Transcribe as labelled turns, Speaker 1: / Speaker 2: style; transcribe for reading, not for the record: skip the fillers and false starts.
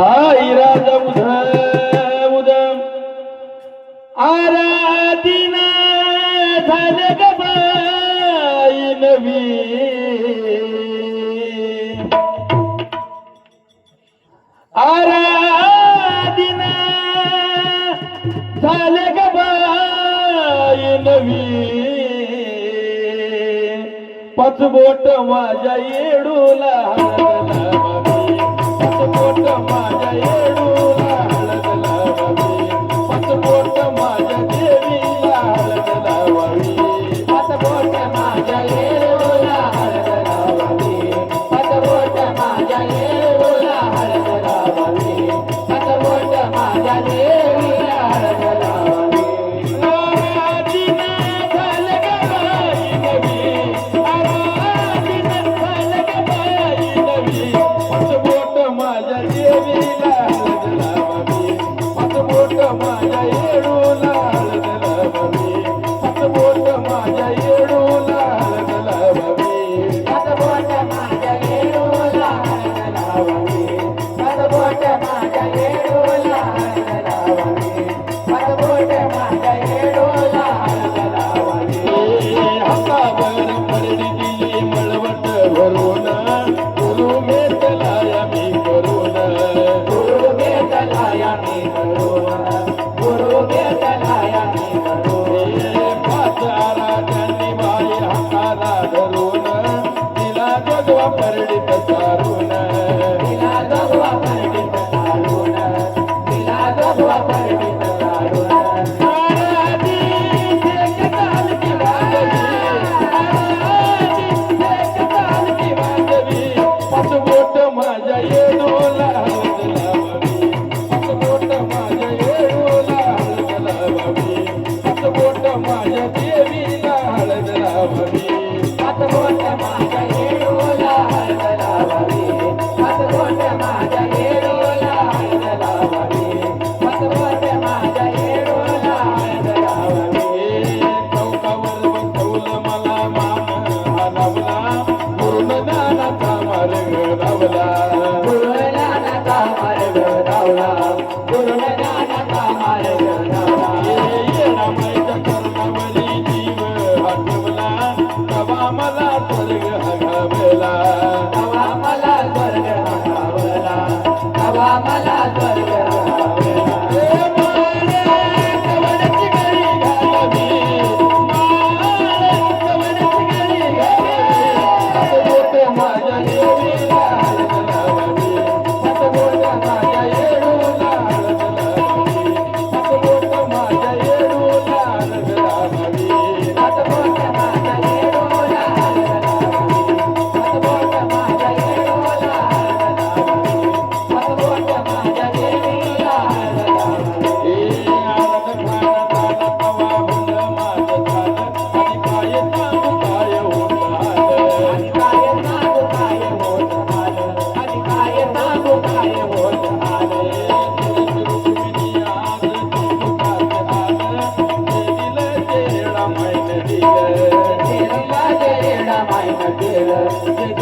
Speaker 1: आईराजा उदम आराधीन झाले ग बाई नवी आराधीन झाले ग बाई नवी पचबोट माझ्या येडूला पचबोट माझ्या येडूला हळद लावावी पचबोट माझ्या देवीला हळद लावावी
Speaker 2: पचबोट माझ्या येडूला हळद लावावी पचबोट माझ्या येडूला हळद लावावी पचबोट माझ्या देवीला हळद लावावी
Speaker 1: आराधीन झाले ग बाई नवी आराधीन झाले ग बाई नवी पचबोट माझ्या देवीला हळद लावावी पचबोट माझ्या येडूला हळद लावावी पचबोट माझ्या येडूला हळद लावावी
Speaker 2: पचबोट माझ्या येडूला हळद लावावी पचबोट माझ्या येडूला हळद लावावी पचबोट माझ्या येडूला हळद लावावी
Speaker 1: हातावर परडी दिली मळवट भरून गुरु मेटलाया मी करून
Speaker 2: गुरु भेटलाया मी करून गुरु भेटलाया मी करून
Speaker 1: पाच आराध्यांनी बाई हाताला धरून तिला जगवा परडीत सारून
Speaker 2: तिला जगवा परडीत सारून तिला जगवा परडीत सारून
Speaker 1: आराधी एक तालकी वाजवी आराधी एक तालकी वाजवी पचबोट माझ्या येडूला हळद लावावी पचबोट माझ्या येडूला हळद लावावी पचबोट माझ्या देवीला हळद लावावी
Speaker 2: पचबोट माझ्या येडूला हळद लावावी पचबोट माझ्या येडूला हळद लावावी पचबोट माझ्या येडूला हळद लावावी
Speaker 1: चौकावर बसवलं मला मान हलवला पूर्णदानाचा मार्ग लावला
Speaker 2: गुरुज्ञानाचा मार्ग धावला गुरुज्ञानाचा मार्ग धावला
Speaker 1: येणामाईच्या कर्णावली जीव हटवला तवा मला स्वर्ग हगवला
Speaker 2: तवा मला स्वर्ग हवावला तवा मला स्वर्ग हवावला
Speaker 1: कवडची गरी घालावी कवडची गरी घालावी पचबोट माझ्या देवीला हळद लावावी पचबोट माझ्या येडूला हळद लावावी पचबोट माझ्या येडूला हळद लावावी
Speaker 2: पचबोट माझ्या येडूला हळद लावावी पचबोट माझ्या येडूला हळद लावावी पचबोट माझ्या देवीला हळद लावावी
Speaker 1: हळद खाणं झालं तवा हुंड माझं झालं आणि काय सांगू काय होत
Speaker 2: आणि काय सांगू काय होत आलं आणि काय सांगू काय होत आलं देवीला जेडा मायन केलं